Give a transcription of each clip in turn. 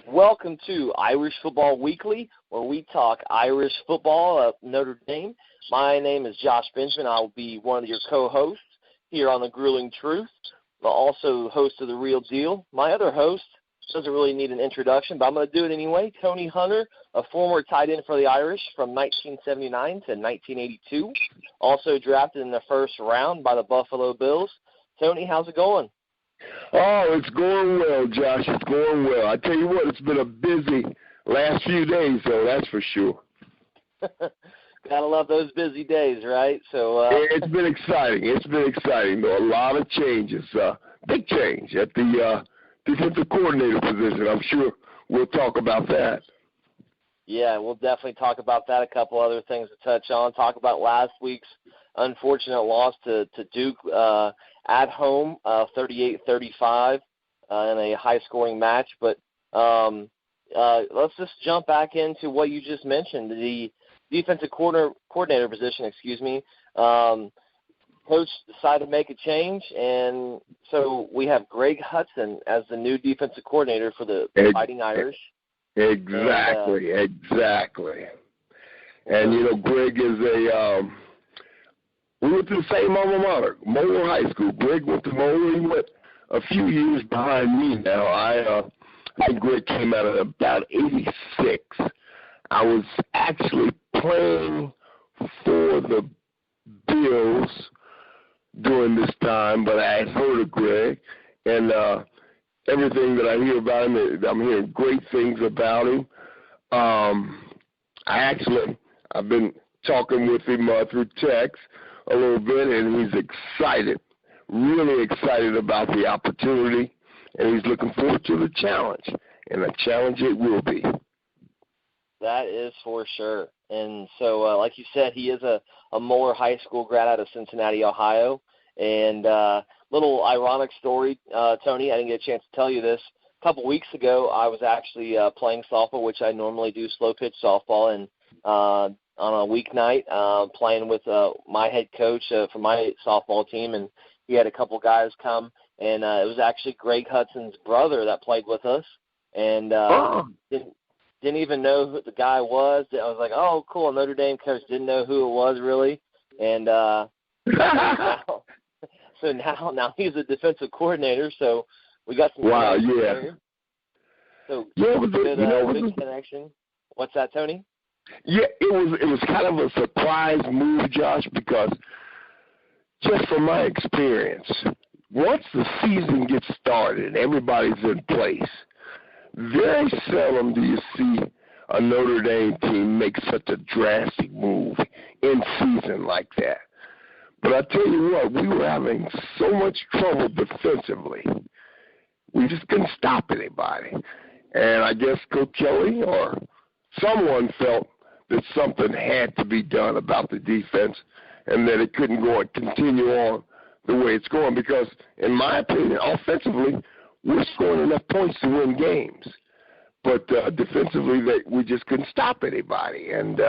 Welcome to Irish Football Weekly, where we talk Irish football at Notre Dame. My name is Josh Benjamin. I will be one of your co-hosts here on The Grueling Truth, but also host of The Real Deal. My other host doesn't really need an introduction, but I'm going to do it anyway. Tony Hunter, a former tight end for the Irish from 1979 to 1982, also drafted in the first round by the Buffalo Bills. Tony, how's it going? Oh, it's going well, Josh. It's going well. I tell you what, it's been a busy last few days, though, that's for sure. Gotta love those busy days, right? So it's been exciting. It's been exciting, though. A lot of changes. Big change at the defensive coordinator position. I'm sure we'll talk about that. Yeah, we'll definitely talk about that. A couple other things to touch on. Talk about last week's unfortunate loss to Duke at home, 38-35 in a high-scoring match. But let's just jump back into what you just mentioned, the defensive coordinator position, Coach decided to make a change, and so we have Greg Hudson as the new defensive coordinator for the Fighting Irish. Exactly. And, you know, Greg is we went to the same alma mater, Moeller High School. Greg went to Moeller. He went a few years behind me now. I think Greg came out of about 86. I was actually playing for the Bills during this time, but I had heard of Greg, and everything that I hear about him, I'm hearing great things about him. I've been talking with him through text a little bit, and he's excited, really excited about the opportunity, and he's looking forward to the challenge, and a challenge it will be. That is for sure. And so, like you said, he is a Moeller High School grad out of Cincinnati, Ohio. And little ironic story, Tony, I didn't get a chance to tell you this. A couple weeks ago, I was actually playing softball, which I normally do, slow pitch softball, and on a weeknight playing with my head coach for my softball team, and he had a couple guys come, and it was actually Greg Hudson's brother that played with us, and didn't even know who the guy was. I was like, oh, cool, a Notre Dame coach. Didn't know who it was really, and so now he's a defensive coordinator. So we got some. Wow, yeah. There. So good connection. What's that, Tony? Yeah, it was kind of a surprise move, Josh, because just from my experience, once the season gets started and everybody's in place, very seldom do you see a Notre Dame team make such a drastic move in season like that. But I tell you what, we were having so much trouble defensively. We just couldn't stop anybody. And I guess Coach Kelly or someone felt that something had to be done about the defense and that it couldn't go and continue on the way it's going because, in my opinion, offensively, we're scoring enough points to win games. But defensively, we just couldn't stop anybody. And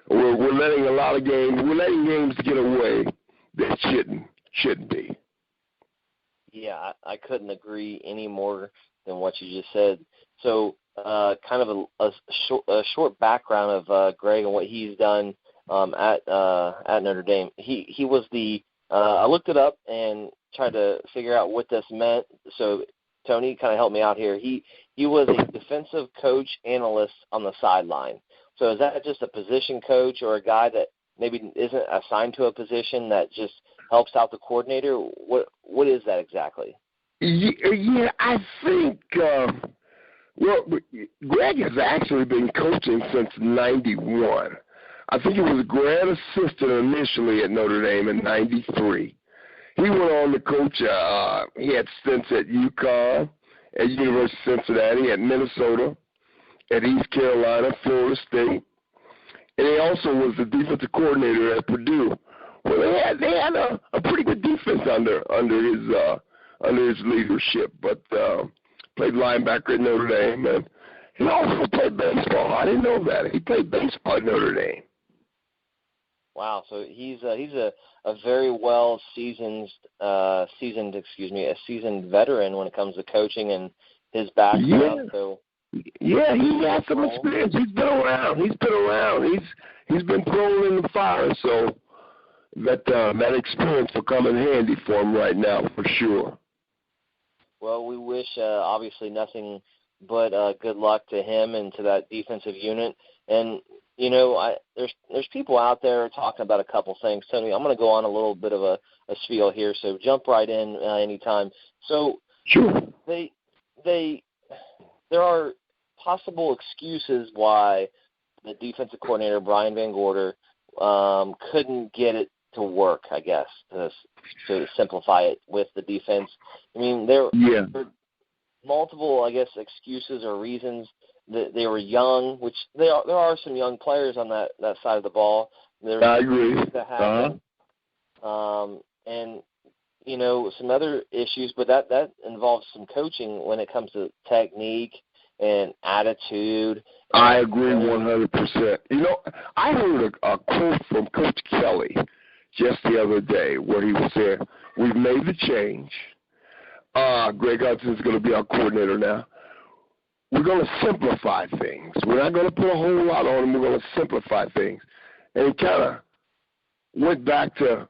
we're letting a lot of games, we're letting games get away that shouldn't be. Yeah, I couldn't agree any more than what you just said. So kind of a short background of Greg and what he's done at Notre Dame. He was I looked it up and tried to figure out what this meant. So Tony kind of helped me out here. He was a defensive coach analyst on the sideline. So is that just a position coach or a guy that maybe isn't assigned to a position that just helps out the coordinator? What is that exactly? Yeah, I think Greg has actually been coaching since '91. I think he was a grad assistant initially at Notre Dame in '93. He went on to coach. He had stints at UConn, at University of Cincinnati, at Minnesota, at East Carolina, Florida State, and he also was the defensive coordinator at Purdue. Well, they had a pretty good defense under his leadership, but played linebacker at Notre Dame, and he also played baseball. I didn't know that. He played baseball at Notre Dame. Wow, so he's a very well seasoned veteran when it comes to coaching and his background. Yeah. So Yeah, he has some experience. He's been around. He's been thrown in the fire, so that experience will come in handy for him right now for sure. Well, we wish obviously nothing but good luck to him and to that defensive unit. And there's people out there talking about a couple things. Tony, I'm going to go on a little bit of a spiel here, so jump right in anytime. So sure, there are possible excuses why the defensive coordinator Brian Van Gorder couldn't get it to work, I guess, to simplify it with the defense. I mean, there are multiple, I guess, excuses or reasons. That they were young, which there are some young players on that side of the ball. I agree. That happen. And some other issues, but that involves some coaching when it comes to technique and attitude. I agree 100%. I heard a quote from Coach Kelly just the other day where he was saying, "We've made the change. Greg Hudson's going to be our coordinator now. We're going to simplify things. We're not going to put a whole lot on them. We're going to simplify things." And he kind of went back to,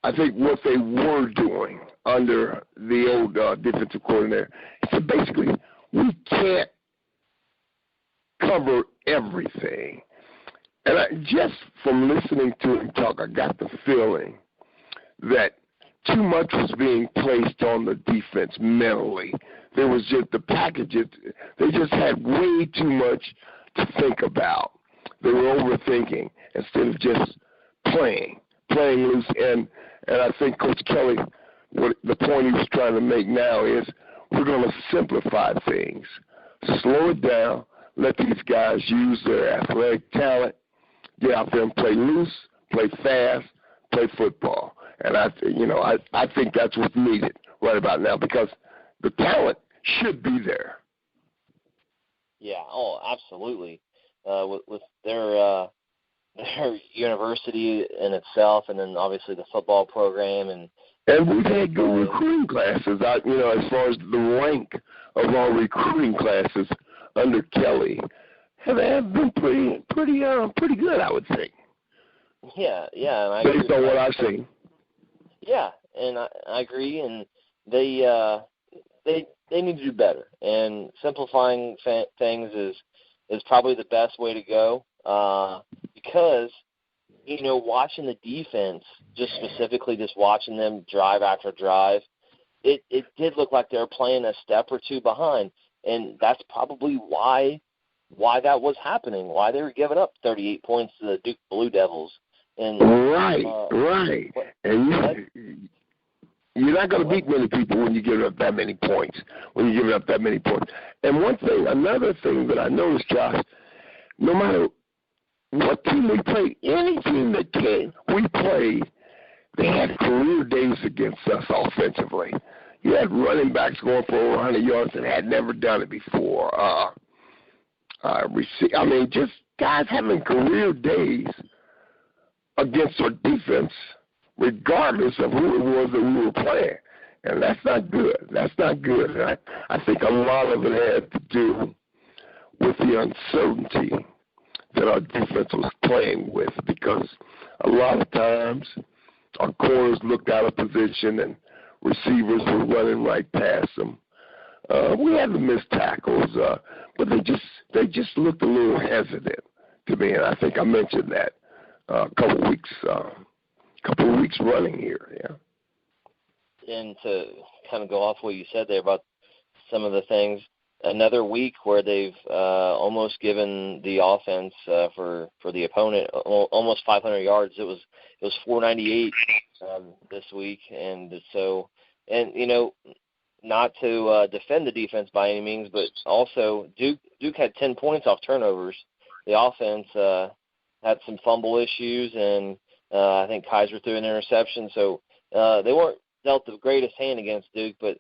I think, what they were doing under the old defensive coordinator. He said, basically, we can't cover everything. And just from listening to him talk, I got the feeling that too much was being placed on the defense mentally. There was just the packages. They just had way too much to think about. They were overthinking instead of just playing loose. And I think Coach Kelly, the point he was trying to make now is we're going to simplify things, slow it down, let these guys use their athletic talent, get out there and play loose, play fast, play football. And I think that's what's needed right about now because the talent should be there. Yeah, absolutely. With their university in itself, and then obviously the football program, and we've had good recruiting classes. As far as the rank of our recruiting classes under Kelly, have been pretty good, I would think. Yeah, and based on what I've seen. Yeah, and I agree, and they need to do better, and simplifying things is probably the best way to go because, watching the defense, just specifically just watching them drive after drive, it did look like they were playing a step or two behind, and that's probably why that was happening, why they were giving up 38 points to the Duke Blue Devils. And right. And you're not going to beat many people when you give up that many points. And another thing that I noticed, Josh, no matter what team we played, any team we played, they had career days against us offensively. You had running backs going for over 100 yards that had never done it before. Just guys having career days against our defense, regardless of who it was that we were playing. And that's not good. And I think a lot of it had to do with the uncertainty that our defense was playing with, because a lot of times our corners looked out of position and receivers were running right past them. We had the missed tackles, but they just looked a little hesitant to me, and I think I mentioned that a couple of weeks running here, yeah. And to kind of go off what you said there about some of the things, another week where they've almost given the offense for the opponent almost 500 yards. It was 498 this week, and so not to defend the defense by any means, but also Duke had 10 points off turnovers. The offense had some fumble issues, and I think Kaiser threw an interception. So they weren't dealt the greatest hand against Duke, but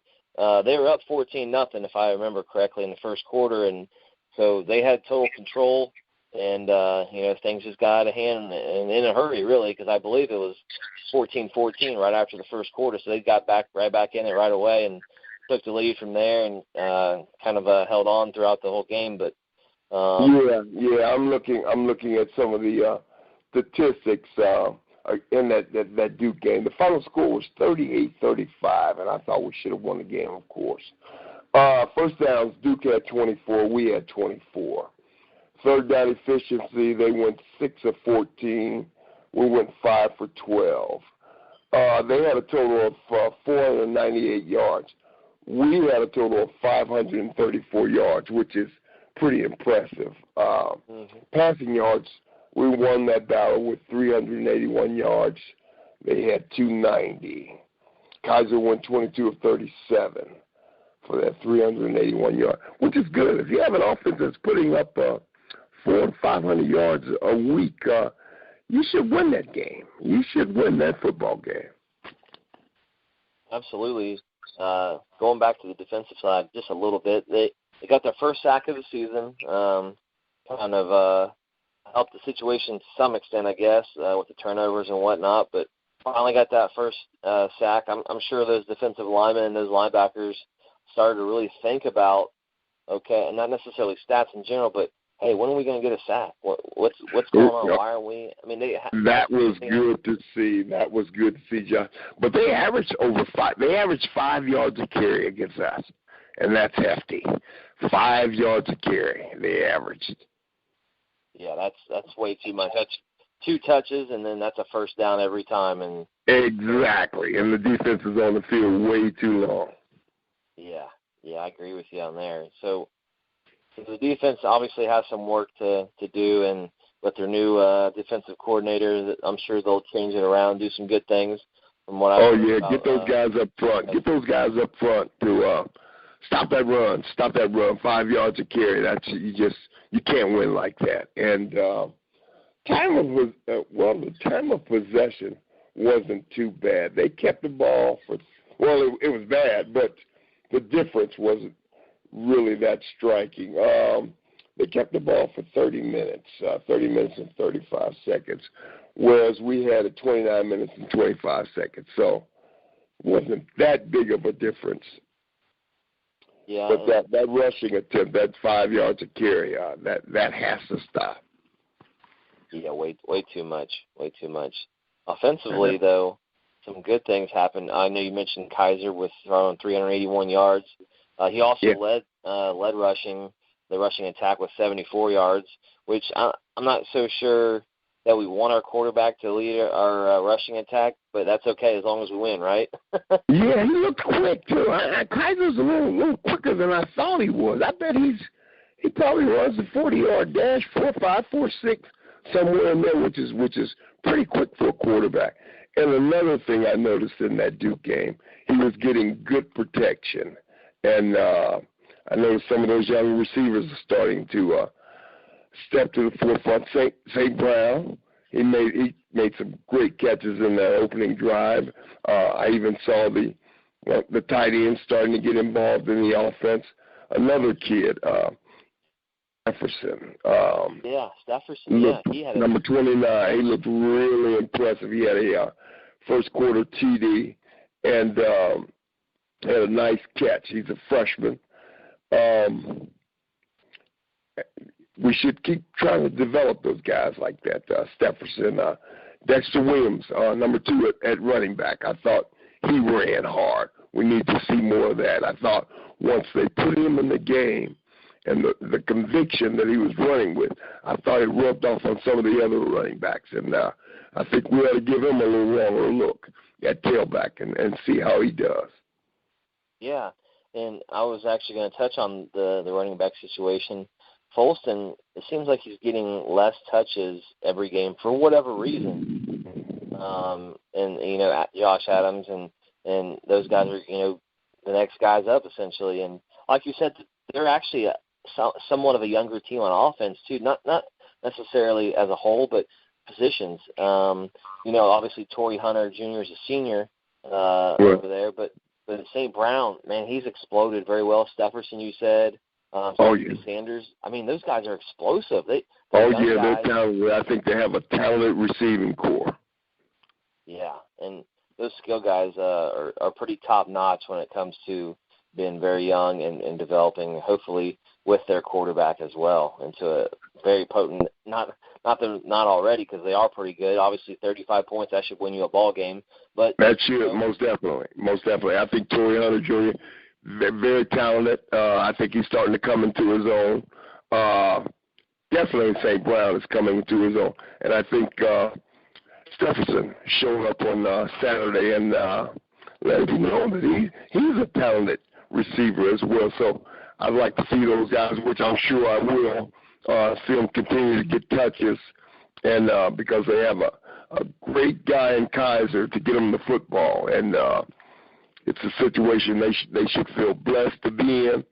they were up 14-0, if I remember correctly, in the first quarter, and so they had total control, and things just got out of hand and in a hurry, really, because I believe it was 14-14 right after the first quarter, so they got right back in it right away, and took the lead from there and kind of held on throughout the whole game. But I'm looking at some of the statistics in that Duke game. The final score was 38-35, and I thought we should have won the game, of course. First downs, Duke had 24, we had 24. Third down efficiency, they went 6 of 14, we went 5 for 12. They had a total of 498 yards. We had a total of 534 yards, which is pretty impressive. Passing yards, we won that battle with 381 yards. They had 290. Kaiser went 22 of 37 for that 381 yards, which is good. If you have an offense that's putting up 400 and 500 yards a week, you should win that game. You should win that football game. Absolutely. Going back to the defensive side just a little bit, they got their first sack of the season, kind of helped the situation to some extent, I guess, with the turnovers and whatnot, but finally got that first sack. I'm sure those defensive linemen and those linebackers started to really think about, okay, and not necessarily stats in general, but hey, when are we going to get a sack? What's going on? Why are we? I mean, that was good to see. That was good to see, John. But they averaged over 5. They averaged 5 yards a carry against us, and that's hefty. 5 yards a carry they averaged. Yeah, that's way too much. That's 2 touches, and then that's a first down every time. And exactly, and the defense is on the field way too long. Yeah, I agree with you on there. So the defense obviously has some work to do, and with their new defensive coordinator, I'm sure they'll change it around, do some good things. From what I get those guys up front. Get those guys up front to stop that run. 5 yards a carry. That's you can't win like that. And the time of possession wasn't too bad. They kept the ball for it was bad, but the difference wasn't really that striking. They kept the ball for 30 minutes and 35 seconds, whereas we had it 29 minutes and 25 seconds. So it wasn't that big of a difference. Yeah. But that rushing attempt, that 5 yards a carry, that has to stop. Yeah, way too much. Way too much. Offensively, though, some good things happened. I know you mentioned Kaiser with throwing 381 yards. He also led rushing, the rushing attack with 74 yards, which I'm not so sure that we want our quarterback to lead our rushing attack, but that's okay as long as we win, right? Yeah, he looked quick, too. Kaiser's a little quicker than I thought he was. I bet he probably runs the 40-yard dash, 4.5, 4.6, somewhere in there, which is pretty quick for a quarterback. And another thing I noticed in that Duke game, he was getting good protection. And I noticed some of those young receivers are starting to step to the forefront. St. Brown, he made some great catches in that opening drive. I even saw the tight end starting to get involved in the offense. Another kid, Stefferson. Stefferson. He had number 29. He looked really impressive. He had a first quarter TD and had a nice catch. He's a freshman. We should keep trying to develop those guys like that. Stefferson, Dexter Williams, number 2 at running back. I thought he ran hard. We need to see more of that. I thought once they put him in the game and the conviction that he was running with, I thought it rubbed off on some of the other running backs. And I think we ought to give him a little longer look at tailback and see how he does. Yeah, and I was actually going to touch on the running back situation. Folston, it seems like he's getting less touches every game for whatever reason. And, Josh Adams and those guys are, the next guys up essentially. And like you said, they're actually somewhat of a younger team on offense too, not necessarily as a whole, but positions. Obviously Torrey Hunter Jr. is a senior over there, but St. Brown, man, he's exploded very well. Stefferson, you said. Sanders. I mean, those guys are explosive. They're talented. I think they have a talented receiving core. Yeah, and those skill guys are pretty top notch when it comes to been very young and developing, hopefully with their quarterback as well, into a very potent, not already, because they are pretty good. Obviously, 35 points, that should win you a ball game. But that should, most definitely. I think Torrey Hunter Jr., very talented. I think he's starting to come into his own. Definitely St. Brown is coming into his own. And I think Stephenson showed up on Saturday and let him know that he's a talented receiver as well. So I'd like to see those guys, which I'm sure I will, see them continue to get touches, and because they have a great guy in Kaiser to get them the football. And it's a situation they should feel blessed to be in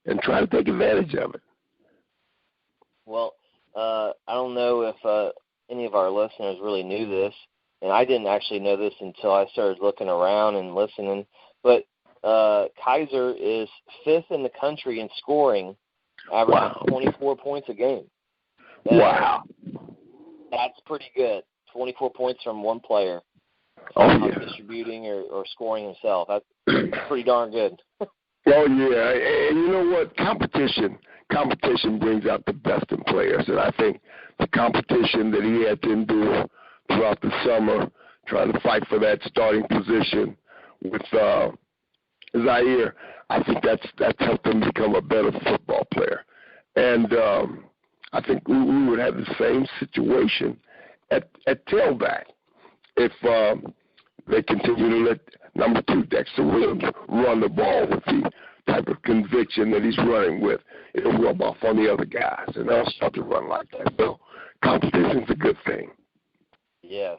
and try to take advantage of it. Well, I don't know if any of our listeners really knew this, and I didn't actually know this until I started looking around and listening, but Kaiser is 5th in the country in scoring, averaging 24 points a game. Wow. That's pretty good. 24 points from one player. Distributing or scoring himself. That's pretty darn good. Oh, yeah. And you know what? Competition brings out the best in players. And I think the competition that he had to endure throughout the summer, trying to fight for that starting position with Zaire, I think that's helped him become a better football player. And I think we would have the same situation at tailback if they continue to let number 2, Dexter Williams, run the ball with the type of conviction that he's running with. It'll rub off on the other guys, and they'll start to run like that. So competition's a good thing. Yes.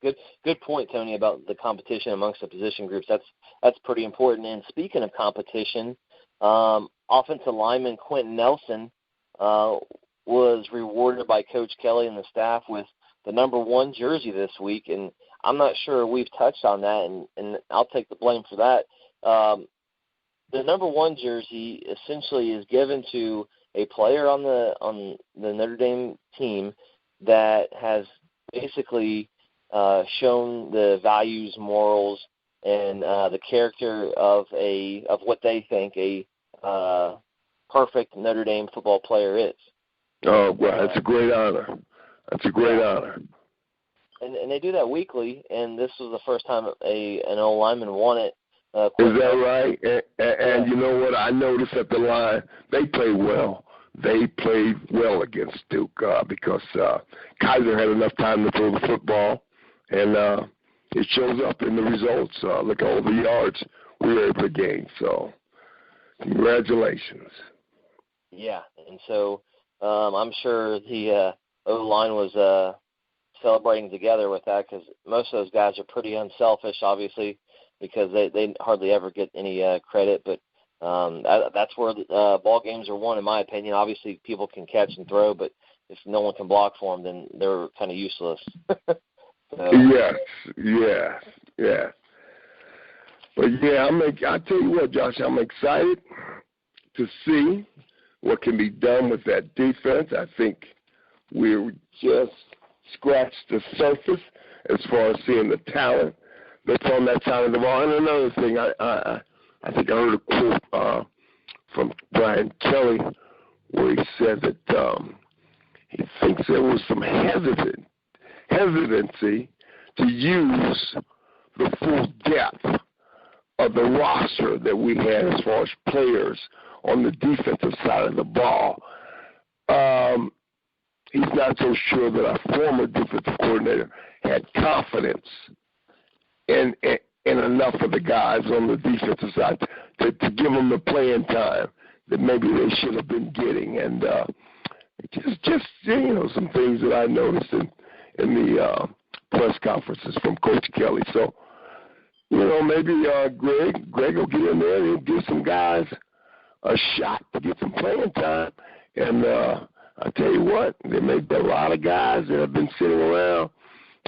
Good point, Tony, about the competition amongst the position groups. That's pretty important. And speaking of competition, offensive lineman Quentin Nelson was rewarded by Coach Kelly and the staff with the number 1 jersey this week, and I'm not sure we've touched on that, and I'll take the blame for that. The number 1 jersey essentially is given to a player on the Notre Dame team that has basically shown the values, morals, and the character of what they think a perfect Notre Dame football player is. Oh, well, that's a great honor. That's a great honor. And they do that weekly, and this was the first time an old lineman won it. Is that right? And you know what? I noticed at the line, they played well. They played well against Duke because Kaiser had enough time to throw the football, and it shows up in the results. Look at all the yards we were able to gain. So congratulations. Yeah, and so I'm sure the O-line was celebrating together with that, because most of those guys are pretty unselfish, obviously, because they hardly ever get any credit. But that's where ball games are won, in my opinion. Obviously, people can catch and throw, but if no one can block for them, then they're kind of useless. Yes. But yeah, I tell you what, Josh, I'm excited to see what can be done with that defense. I think we're just scratched the surface as far as seeing the talent that's on that side of the ball. And another thing, I think I heard a quote from Brian Kelly where he said that he thinks there was some hesitancy to use the full depth of the roster that we had as far as players on the defensive side of the ball. He's not so sure that our former defensive coordinator had confidence in enough of the guys on the defensive side to give them the playing time that maybe they should have been getting. And just some things that I noticed in the press conferences from Coach Kelly. So, maybe Greg will get in there and he'll give some guys a shot to get some playing time. And I tell you what, there may be a lot of guys that have been sitting around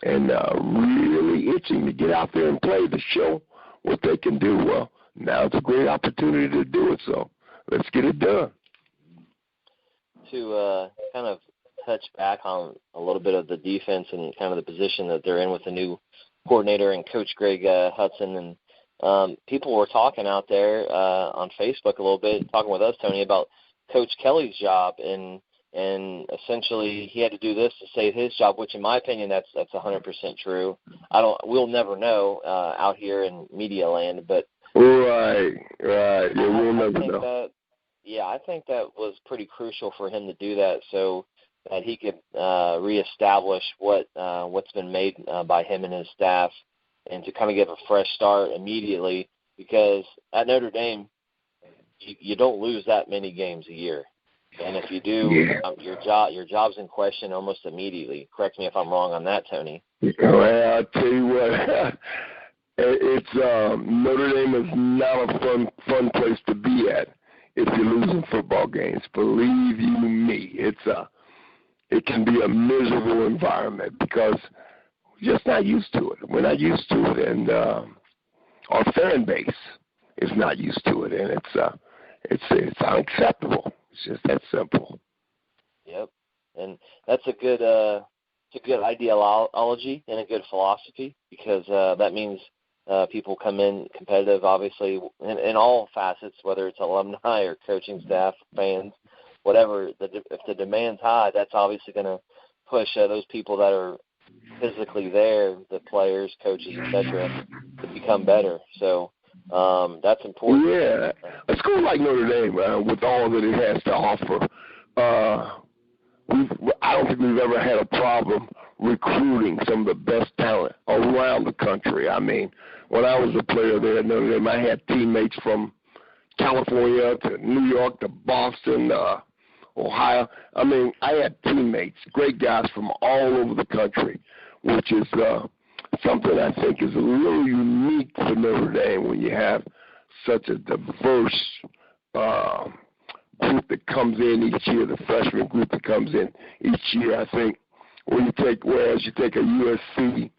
and really itching to get out there and play to show what they can do. Well, now it's a great opportunity to do it, so let's get it done. To kind of touch back on a little bit of the defense and kind of the position that they're in with the new coordinator and Coach Greg Hudson, and people were talking out there on Facebook a little bit, talking with us, Tony, about Coach Kelly's job, and essentially he had to do this to save his job, which in my opinion that's 100% true. We'll never know out here in media land, but right, yeah, we'll never know. I think that was pretty crucial for him to do that, so that he could reestablish what's been made by him and his staff, and to kind of give a fresh start immediately, because at Notre Dame, you don't lose that many games a year. And if you do, your job's in question almost immediately. Correct me if I'm wrong on that, Tony. Well, I'll tell you what, it's Notre Dame is not a fun place to be at if you're losing football games. Believe you me, it can be a miserable environment because we're just not used to it. We're not used to it, and our fan base is not used to it, and it's unacceptable. It's just that simple. Yep, and that's a good ideology and a good philosophy, because that means people come in competitive, obviously, in all facets, whether it's alumni or coaching staff, fans, whatever. If the demand's high, that's obviously going to push those people that are physically there, the players, coaches, etc., to become better. So that's important. Yeah, a school like Notre Dame, with all that it has to offer, I don't think we've ever had a problem recruiting some of the best talent around the country. I mean, when I was a player there at Notre Dame, I had teammates from California to New York to Boston, Ohio. I mean, I had teammates, great guys from all over the country, which is something I think is a little unique for Notre Dame when you have such a diverse group that comes in each year, the freshman group that comes in each year. I think whereas you take a USC,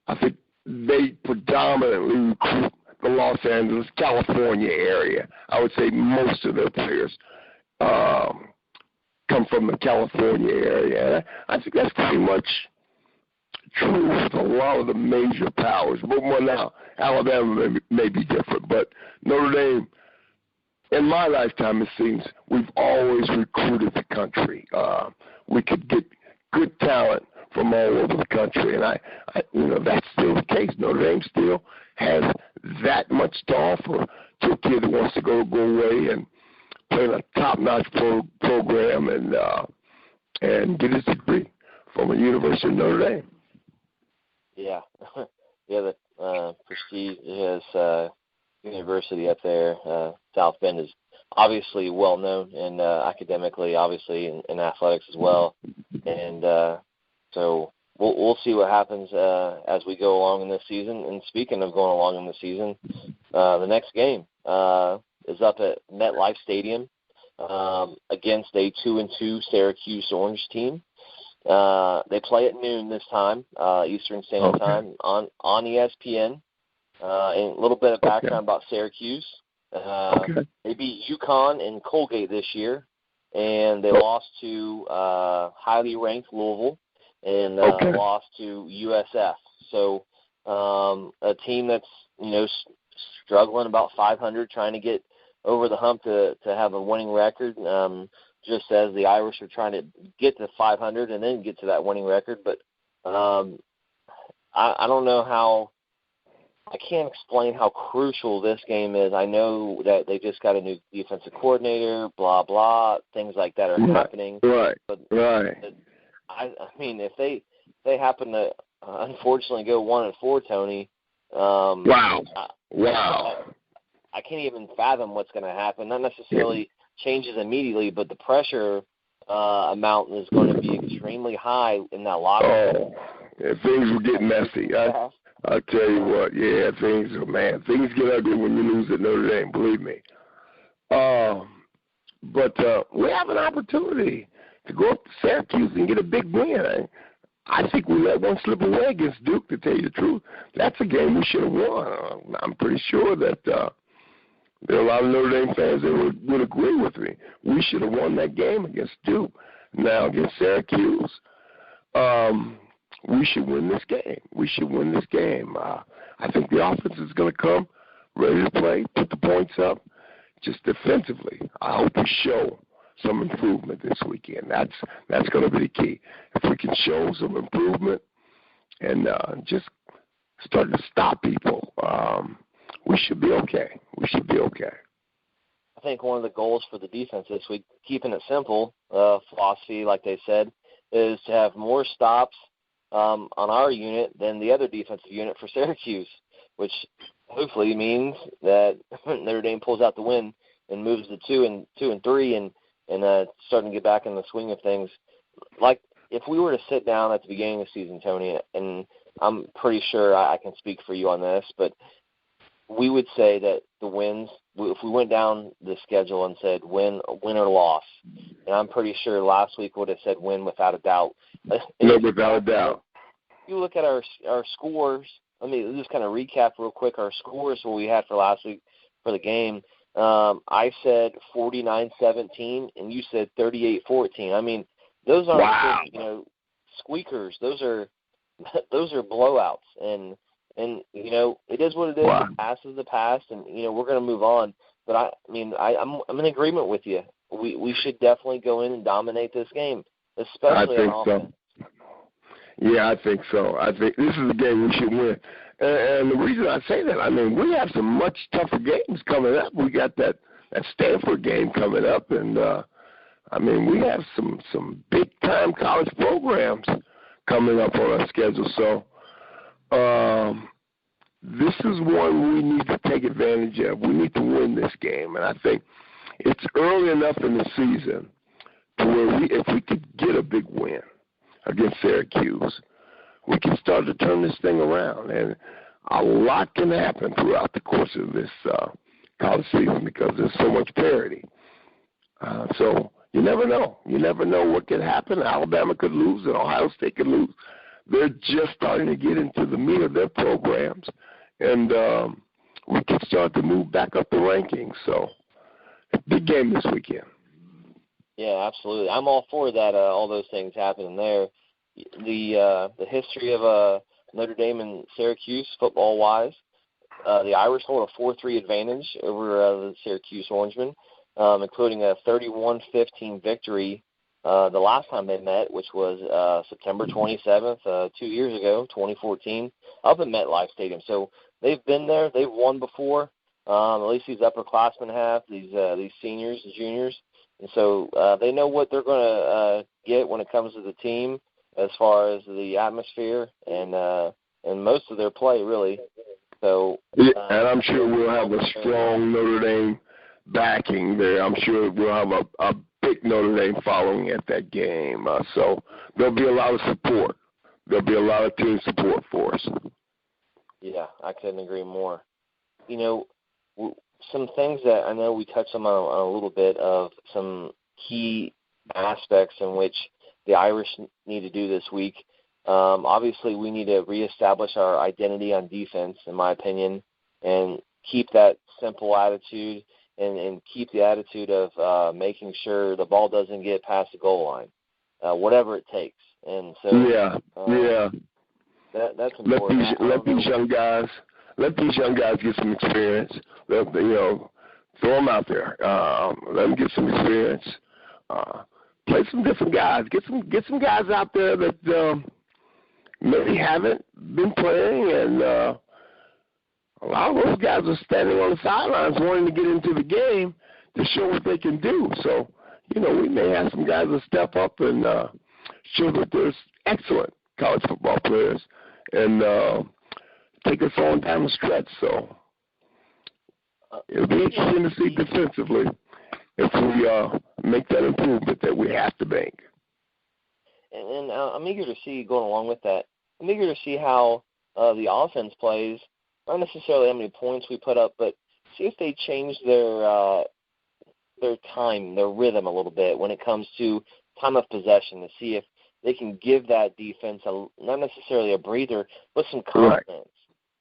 I think they predominantly recruit the Los Angeles, California area. I would say most of their players come from the California area. And I think that's pretty much true with a lot of the major powers. But more now, Alabama may be different. But Notre Dame, in my lifetime, it seems, we've always recruited the country. We could get good talent from all over the country, and I that's still the case. Notre Dame still has that much to offer to a kid that wants to go away and play in a top-notch program and get his degree from a University of Notre Dame. Yeah, the prestigious university up there, South Bend, is obviously well known, and academically, obviously, in athletics as well. And so we'll see what happens as we go along in this season. And speaking of going along in the season, the next game is up at MetLife Stadium against a 2-2 Syracuse Orange team. They play at noon this time, Eastern Standard Time, on ESPN. And a little bit of background about Syracuse. They beat UConn and Colgate this year, and they lost to highly ranked Louisville, and lost to USF. So a team that's struggling about 500, trying to get over the hump to have a winning record. Just as the Irish are trying to get to 500 and then get to that winning record, but I don't know how. I can't explain how crucial this game is. I know that they just got a new defensive coordinator, blah, blah, things like that are happening. Right, but right. I mean, if they happen to unfortunately go 1-4, Tony. Wow. I can't even fathom what's going to happen. Not necessarily changes immediately, but the pressure amount is going to be extremely high in that locker room. Yeah, things will get messy. I'll tell you what, things get ugly when you lose at Notre Dame, believe me. But we have an opportunity to go up to Syracuse and get a big win. I think we let one slip away against Duke, to tell you the truth. That's a game we should have won. I'm pretty sure that there are a lot of Notre Dame fans that would agree with me. We should have won that game against Duke. Now against Syracuse, we should win this game. I I think the offense is going to come ready to play, put the points up. Just defensively, I hope we show some improvement this weekend. That's going to be the key. If we can show some improvement and just start to stop people, we should be okay. We should be okay. I think one of the goals for the defense this week, keeping it simple, philosophy, like they said, is to have more stops on our unit than the other defensive unit for Syracuse, which hopefully means that Notre Dame pulls out the win and moves to 2 and 3 and starting to get back in the swing of things. Like if we were to sit down at the beginning of the season, Tony, and I'm pretty sure I can speak for you on this, but we would say that the wins, if we went down the schedule and said win or loss, and I'm pretty sure last week would have said win without a doubt. No, without a doubt. You look at our scores. Let me just kind of recap real quick our scores what we had for last week for the game. I said 49-17, and you said 38-14. I mean, those aren't just, squeakers. Those are blowouts, and it is what it is. Wow. The past is the past, and we're going to move on. But I'm in agreement with you. We should definitely go in and dominate this game, especially on offense. So. Yeah, I think so. I think this is a game we should win. And the reason I say that, I mean, we have some much tougher games coming up. We got that Stanford game coming up, and we have some big time college programs coming up on our schedule. So this is one we need to take advantage of. We need to win this game, and I think it's early enough in the season to where if we could get a big win against Syracuse, we can start to turn this thing around. And a lot can happen throughout the course of this college season because there's so much parity. So you never know. You never know what could happen. Alabama could lose and Ohio State could lose. They're just starting to get into the meat of their programs, and we can start to move back up the rankings. So big game this weekend. Yeah, absolutely. I'm all for that. All those things happening there. The history of Notre Dame and Syracuse football-wise, the Irish hold a 4-3 advantage over the Syracuse Orangemen, including a 31-15 victory the last time they met, which was September 27th, 2 years ago, 2014, up at MetLife Stadium. So they've been there. They've won before. At least these upperclassmen have, these seniors and juniors. And so they know what they're going to get when it comes to the team as far as the atmosphere and most of their play, really. So, and I'm sure we'll have a strong Notre Dame backing there. I'm sure we'll have a big Notre Dame following at that game. So there'll be a lot of support. There'll be a lot of team support for us. Yeah, I couldn't agree more. Some things that I know we touched on a little bit of some key aspects in which the Irish need to do this week. Obviously, we need to reestablish our identity on defense, in my opinion, and keep that simple attitude and keep the attitude of making sure the ball doesn't get past the goal line, whatever it takes. And so, that's important. Let these young guys get some experience. Throw them out there. Let them get some experience. Play some different guys. Get some guys out there that maybe haven't been playing, and a lot of those guys are standing on the sidelines wanting to get into the game to show what they can do. So, we may have some guys that step up and show that there's excellent college football players and take us on down the stretch. So it'll be interesting to see defensively if we make that improvement that we have to make. And I'm eager to see, going along with that, I'm eager to see how the offense plays, not necessarily how many points we put up, but see if they change their time, their rhythm a little bit when it comes to time of possession, to see if they can give that defense not necessarily a breather, but some confidence.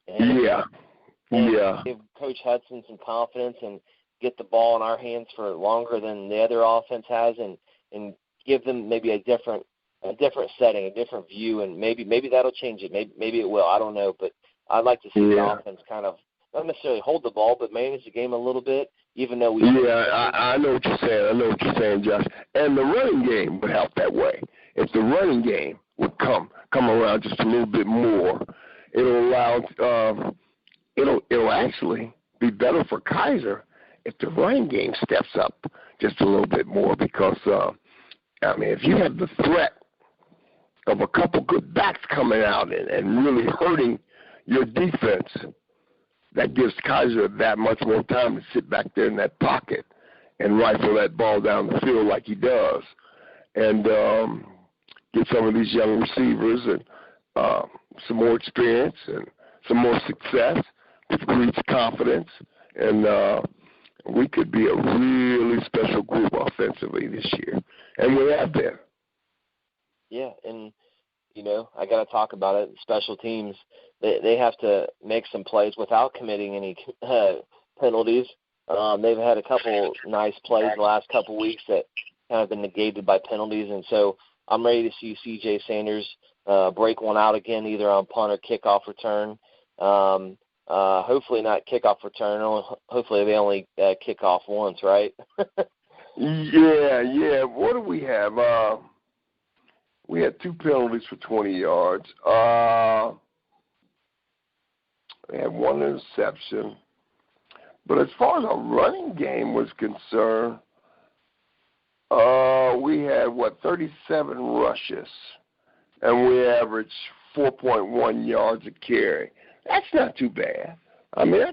Right. And give Coach Hudson some confidence and get the ball in our hands for longer than the other offense has, and give them maybe a different setting, a different view, and maybe that'll change it. Maybe it will. I don't know, but I'd like to see the offense kind of not necessarily hold the ball, but manage the game a little bit, even though we. Yeah, I know what you're saying. I know what you're saying, Josh. And the running game would help that way. If the running game would come around just a little bit more, it'll allow it'll actually be better for Kaiser if the running game steps up just a little bit more because if you have the threat of a couple good backs coming out and really hurting your defense, that gives Kaiser that much more time to sit back there in that pocket and rifle that ball down the field like he does, and get some of these young receivers and some more experience and some more success, which breeds confidence, and we could be a really special group offensively this year, and we have been. Yeah, and, I got to talk about it. Special teams, they have to make some plays without committing any penalties. They've had a couple nice plays the last couple weeks that kind of been negated by penalties, and so I'm ready to see C.J. Sanders break one out again, either on punt or kickoff return. Hopefully not kickoff return. Hopefully they only kick off once, right? Yeah. What do we have? We had 2 penalties for 20 yards. We had 1 interception. But as far as our running game was concerned, we had, 37 rushes, and we averaged 4.1 yards a carry. That's not too bad.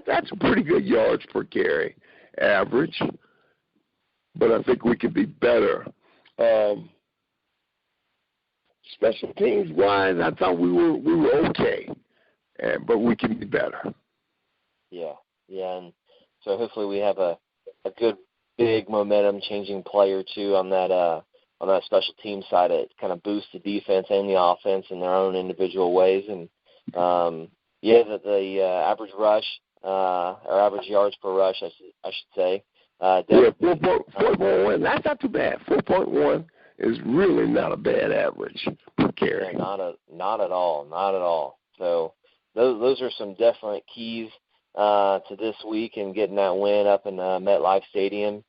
That's a pretty good yards per carry average, but I think we could be better. Special teams wise, I thought we were okay, but we can be better. Yeah, and so hopefully we have a good big momentum changing play or two on that special team side to kind of boost the defense and the offense in their own individual ways. And the average rush or average yards per rush, I should say. 4.1. That's not too bad. 4.1 is really not a bad average per carry. Yeah, not at all. So those are some definite keys to this week and getting that win up in MetLife Stadium.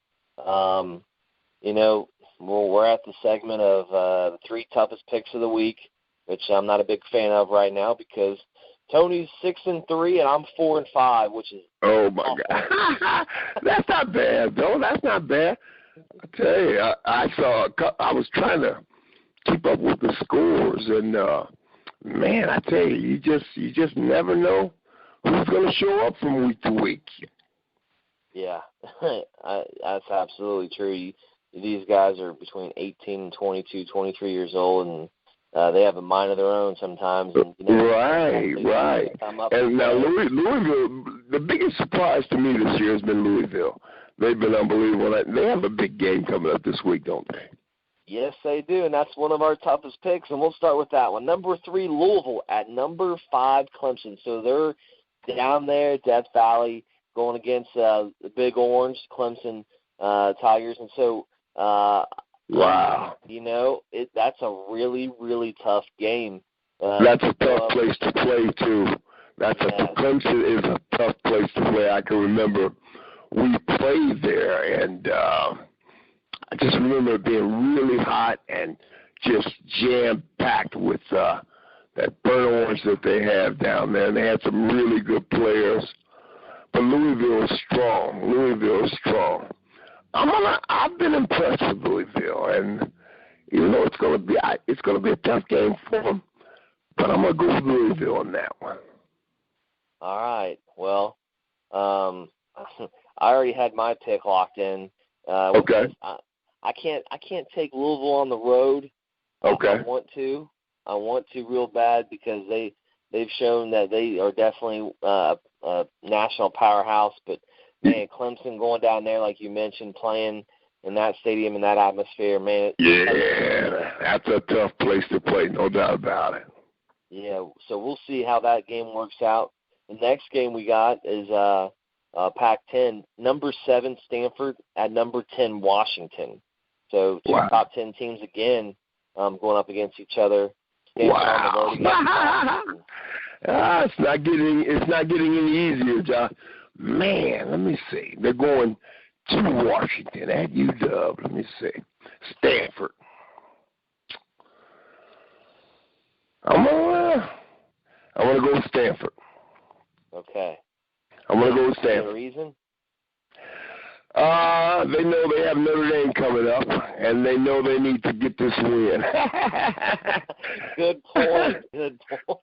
We're at the segment of the 3 toughest picks of the week, which I'm not a big fan of right now because Tony's 6-3 and I'm 4-5, which is oh my God. That's not bad though. That's not bad. I tell you, I was trying to keep up with the scores, and man, I tell you, you just never know who's going to show up from week to week. Yeah, that's absolutely true. These guys are between 18 and 22, 23 years old, and they have a mind of their own sometimes. And, right. And now Louisville, the biggest surprise to me this year has been Louisville. They've been unbelievable. They have a big game coming up this week, don't they? Yes, they do, and that's one of our toughest picks, and we'll start with that one. Number 3, Louisville at number 5, Clemson. So they're down there, Death Valley, going against the Big Orange, Clemson Tigers. And so, wow. That's a really, really tough game. That's a tough place to play, too. Clemson is a tough place to play. I can remember we played there, and I just remember it being really hot and just jam-packed with that burnt orange that they have down there. And they had some really good players. But Louisville is strong. I've been impressed with Louisville, and even though it's going to be a tough game for them, but I'm going to go with Louisville on that one. All right. Well, I already had my pick locked in. Okay. I can't take Louisville on the road. Okay. I want to real bad because they've shown that they are definitely a national powerhouse. But man, Clemson going down there like you mentioned, playing in that stadium in that atmosphere, man. That's a tough place to play, no doubt about it. Yeah. So we'll see how that game works out. The next game we got is Pac-10, number 7 Stanford at number 10 Washington. So 2 top 10 teams again going up against each other. Stanford on the road against Washington. It's not getting any easier, Josh. Man, let me see. They're going to Washington at UW. Let me see. Stanford. I'm gonna go with Stanford. Okay. I'm gonna go with Stanford. Any reason? They know they have Notre Dame coming up, and they know they need to get this win. Good point. Good point.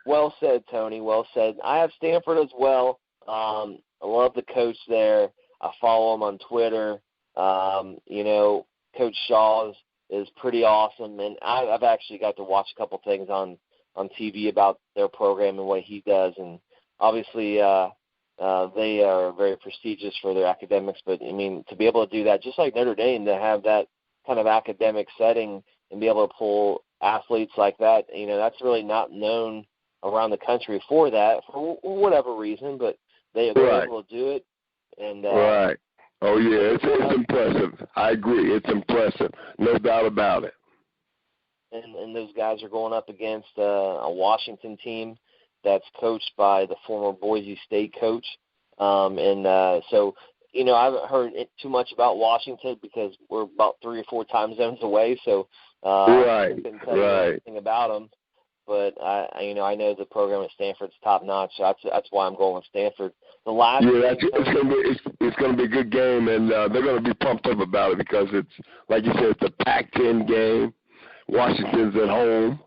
Well said, Tony. Well said. I have Stanford as well. I love the coach there. I follow him on Twitter. Coach Shaw is pretty awesome, and I've actually got to watch a couple things on TV about their program and what he does, and obviously they are very prestigious for their academics, but, I mean, to be able to do that, just like Notre Dame, to have that kind of academic setting and be able to pull athletes like that, that's really not known around the country for that, for whatever reason, but they're able to do it. And right. Oh, yeah, it's impressive. I agree. It's impressive. No doubt about it. And those guys are going up against a Washington team that's coached by the former Boise State coach. So, I haven't heard too much about Washington because we're about 3 or 4 time zones away, so I couldn't tell you anything about them. But, I know the program at Stanford's top-notch, so that's why I'm going with Stanford. It's going to be a good game, and they're going to be pumped up about it because it's, like you said, it's a Pac-10 game. Washington's at home,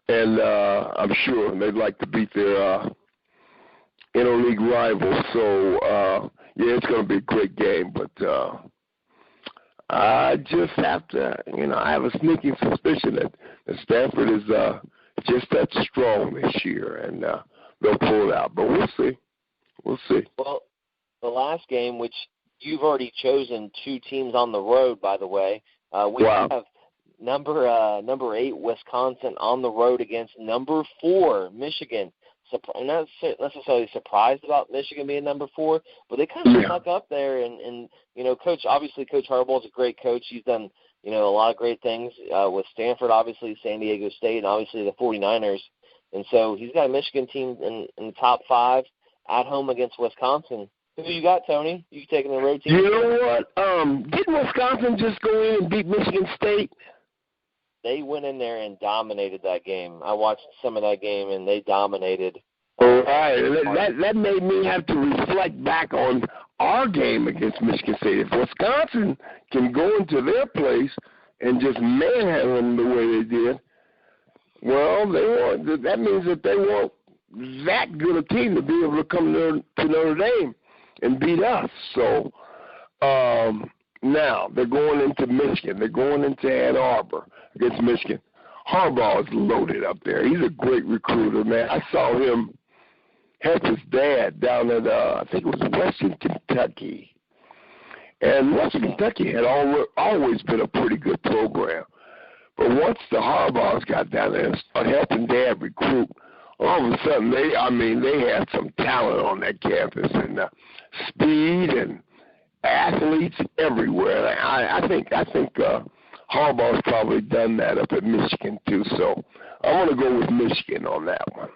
and I'm sure they'd like to beat their interleague rivals. So, it's going to be a great game. But I just have to, I have a sneaking suspicion that Stanford is just that strong this year, and they'll pull it out. But we'll see. We'll see. Well, the last game, which you've already chosen 2 teams on the road, by the way, we have number 8 Wisconsin on the road against number 4 Michigan. I'm not necessarily surprised about Michigan being number 4, but they kind of stuck up there. And Coach Harbaugh is a great coach. He's done a lot of great things with Stanford, obviously San Diego State, and obviously the 49ers. And so he's got a Michigan team in the top 5 at home against Wisconsin. Who you got, Tony? You taking the road team? You know what? Didn't Wisconsin just go in and beat Michigan State? They went in there and dominated that game. I watched some of that game, and they dominated. All right. That made me have to reflect back on our game against Michigan State. If Wisconsin can go into their place and just manhandle them the way they did, well, that means that they weren't that good a team to be able to come to Notre Dame and beat us. So now they're going into Michigan. They're going into Ann Arbor against Michigan. Harbaugh is loaded up there. He's a great recruiter, man. I saw him help his dad down at, I think it was Western Kentucky. And Western Kentucky had always been a pretty good program. But once the Harbaughs got down there and started helping Dad recruit, all of a sudden they had some talent on that campus and speed and athletes everywhere. I think Harbaugh's probably done that up at Michigan too. So I'm going to go with Michigan on that one.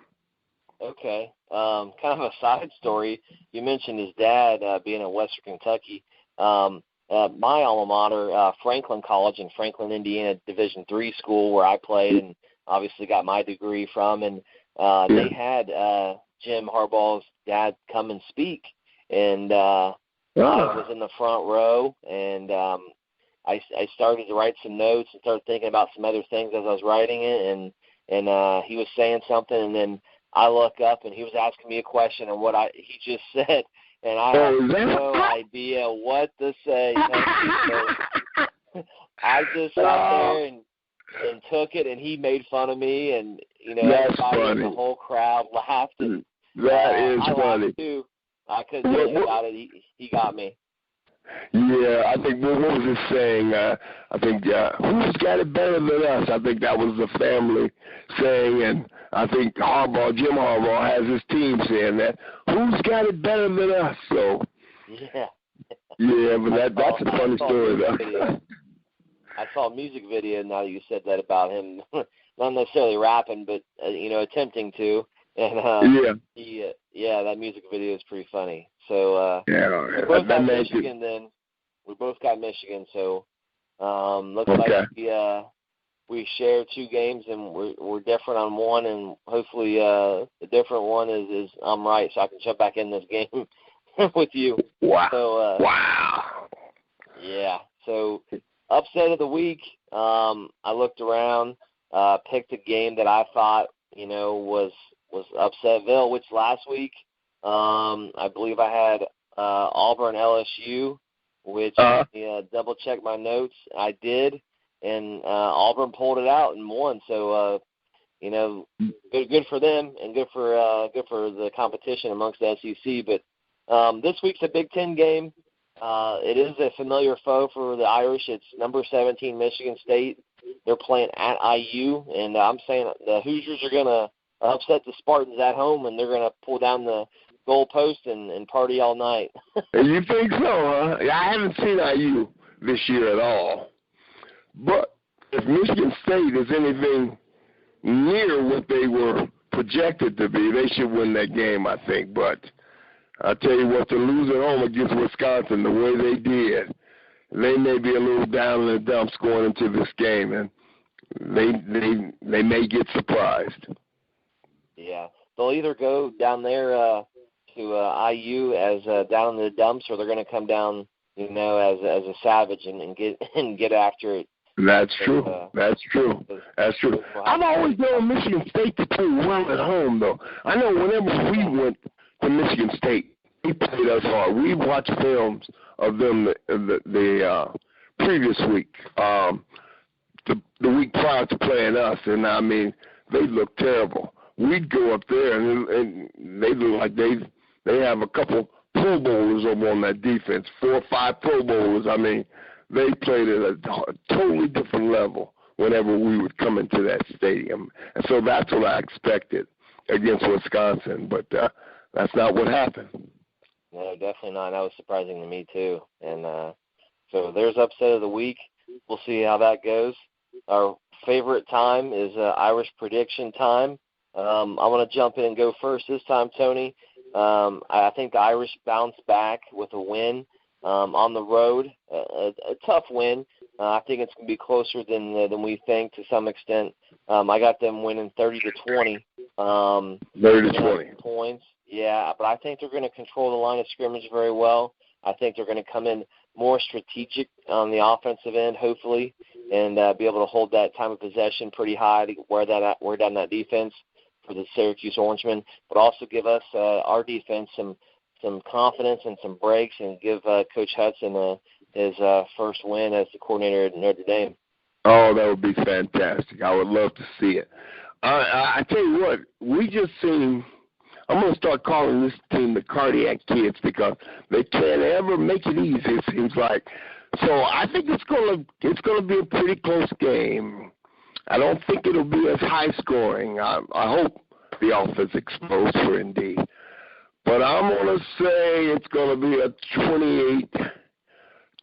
Okay. Kind of a side story. You mentioned his dad being at Western Kentucky. My alma mater, Franklin College in Franklin, Indiana, Division III school where I played and obviously got my degree from. And they had Jim Harbaugh's dad come and speak. And I was in the front row, and I started to write some notes and started thinking about some other things as I was writing it. And he was saying something, and then I look up, and he was asking me a question on what he just said. And I had no idea what to say. So I just sat there and took it, and he made fun of me, and the whole crowd laughed. And, that is I funny. laughed too. I couldn't do anything about it. He got me. Yeah, I think what was his saying? I think who's got it better than us? I think that was the family saying, and I think Jim Harbaugh has his team saying that. Who's got it better than us? So but that's a funny story though. I saw a music video now that you said that about him not necessarily rapping, but attempting to. And that music video is pretty funny. So we both got Michigan. Then we both got Michigan. So looks like we share 2 games, and we're different on one, and hopefully the different one is I'm right, so I can jump back in this game with you. Wow. So, Yeah. So upset of the week. I looked around, picked a game that I thought was Upsetville, which last week I believe I had Auburn LSU, which double check my notes. I did, and Auburn pulled it out and won. So good for them, and good for the competition amongst the SEC. But this week's a Big Ten game. It is a familiar foe for the Irish. It's number 17 Michigan State. They're playing at IU, and I'm saying the Hoosiers are going to upset the Spartans at home, and they're going to pull down the goalpost and party all night. You think so, huh? I haven't seen IU this year at all. But if Michigan State is anything near what they were projected to be, they should win that game, I think. But I tell you what, to lose at home against Wisconsin the way they did, they may be a little down in the dumps going into this game, and they may get surprised. Yeah, they'll either go down there to IU as down in the dumps, or they're going to come down, as a savage and get after it. That's true. That's true. I've always known Michigan State to play well at home, though. I know whenever we went to Michigan State, they played us hard. We watched films of them the previous week, the week prior to playing us, and I mean, they looked terrible. We'd go up there, and they look like they have a couple Pro Bowlers over on that defense, 4 or 5 Pro Bowlers. I mean, they played at a totally different level whenever we would come into that stadium. And so that's what I expected against Wisconsin, but that's not what happened. No, definitely not. That was surprising to me, too. And so there's upset of the week. We'll see how that goes. Our favorite time is Irish prediction time. I want to jump in and go first this time, Tony. I think the Irish bounce back with a win on the road, a tough win. I think it's going to be closer than we think to some extent. I got them winning 30-20. 30-20 points. Yeah, but I think they're going to control the line of scrimmage very well. I think they're going to come in more strategic on the offensive end, hopefully, and be able to hold that time of possession pretty high to wear down that defense for the Syracuse Orangemen, but also give us our defense some confidence and some breaks, and give Coach Hudson his first win as the coordinator at Notre Dame. Oh, that would be fantastic. I would love to see it. I tell you what, we just seen. I'm going to start calling this team the Cardiac Kids because they can't ever make it easy, it seems like. So I think it's going to be a pretty close game. I don't think it'll be as high scoring. I hope the offense explodes for ND. But I'm going to say it's going to be a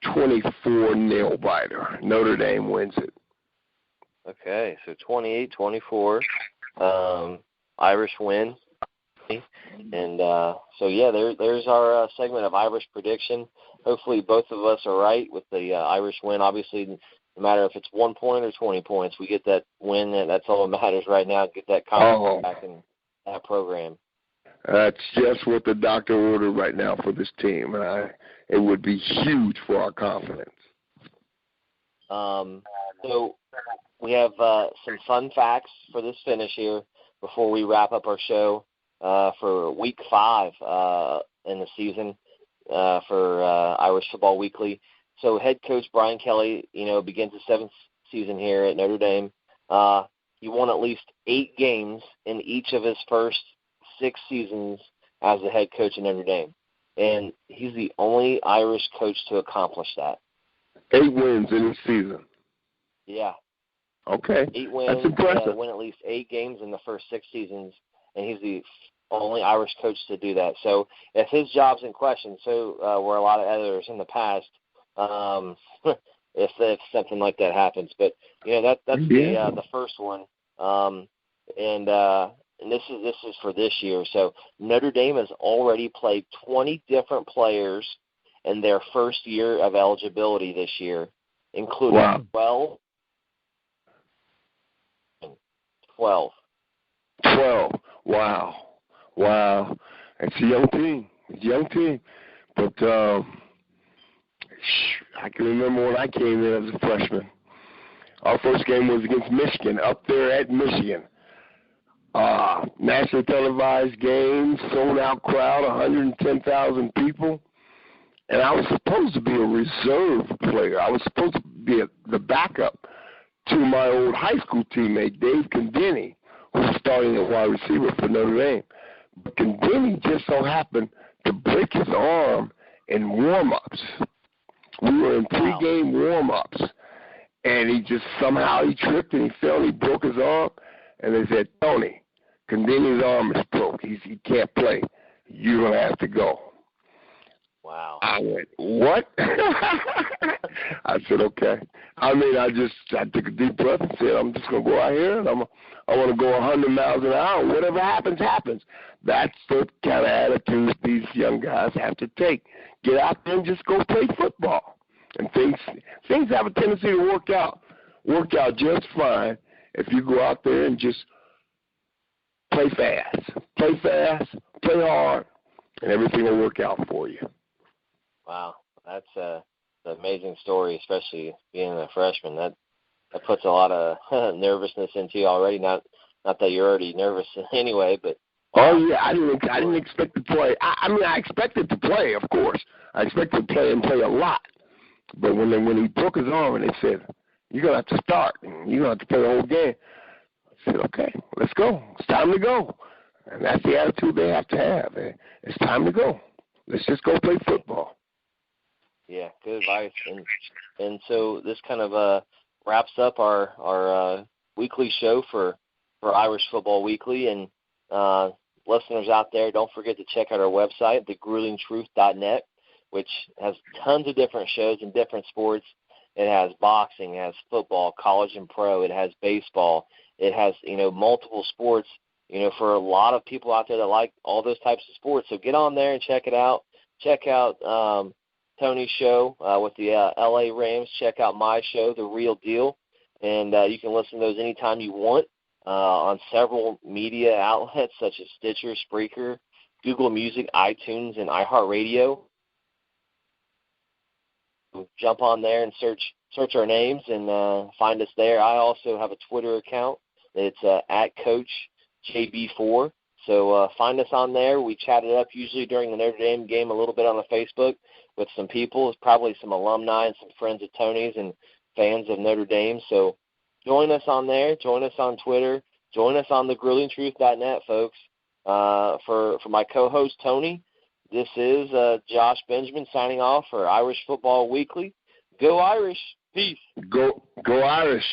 28-24 nail-biter. Notre Dame wins it. Okay, so 28-24, Irish win. And there's our segment of Irish prediction. Hopefully both of us are right with the Irish win. Obviously, no matter if it's 1 point or 20 points, we get that win, and that's all that matters right now, get that confidence back in that program. That's just what the doctor ordered right now for this team, and it would be huge for our confidence. So we have some fun facts for this finish here before we wrap up our show. For week 5 in the season for Irish Football Weekly. So head coach Brian Kelly, begins his 7th season here at Notre Dame. He won at least 8 games in each of his first 6 seasons as the head coach at Notre Dame. And he's the only Irish coach to accomplish that. 8 wins in each season. Yeah. Okay. 8 wins. That's impressive. Win at least 8 games in the first 6 seasons. And he's the only Irish coach to do that. So if his job's in question, so were a lot of others in the past, if something like that happens. But that's the first one. And this is for this year. So Notre Dame has already played 20 different players in their first year of eligibility this year, including 12. 12. Wow. It's a young team. But I can remember when I came in as a freshman. Our first game was against Michigan, up there at Michigan. Nationally televised game, sold-out crowd, 110,000 people. And I was supposed to be a reserve player. I was supposed to be the backup to my old high school teammate, Dave Condini, who was starting at wide receiver for Notre Dame. But Condini just so happened to break his arm in warm-ups. We were in pre-game warm-ups, and he tripped and he fell and he broke his arm. And they said, Tony, Condini's arm is broke. He can't play. You're going to have to go. Wow. I went, what? I said, okay. I took a deep breath and said, I'm just going to go out here and I want to go 100 miles an hour. Whatever happens, happens. That's the kind of attitude these young guys have to take. Get out there and just go play football. And things have a tendency to work out just fine if you go out there and just play fast, play hard, and everything will work out for you. Wow, that's an amazing story, especially being a freshman. That puts a lot of nervousness into you already. Not that you're already nervous anyway, but. Oh yeah, I didn't expect to play. I expected to play, of course. I expected to play and play a lot. But when he broke his arm and they said, you're gonna have to start and you're gonna have to play the whole game, I said, okay, let's go. It's time to go. And that's the attitude they have to have. It's time to go. Let's just go play football. Yeah, good advice. And so this kind of wraps up our weekly show for Irish Football Weekly. And listeners out there, don't forget to check out our website, thegruelingtruth.net, which has tons of different shows in different sports. It has boxing, it has football, college and pro, it has baseball, it has, multiple sports, for a lot of people out there that like all those types of sports. So get on there and check it out. Check out Tony's show with the LA Rams. Check out my show, The Real Deal. And you can listen to those anytime you want on several media outlets such as Stitcher, Spreaker, Google Music, iTunes, and iHeartRadio. Jump on there and search our names and find us there. I also have a Twitter account. It's at CoachJB4. So find us on there. We chat it up usually during the Notre Dame game a little bit on the Facebook with some people, probably some alumni and some friends of Tony's and fans of Notre Dame. So join us on there. Join us on Twitter. Join us on thegruelingtruth.net, folks. For my co-host, Tony, this is Josh Benjamin signing off for Irish Football Weekly. Go Irish. Peace. Go Irish.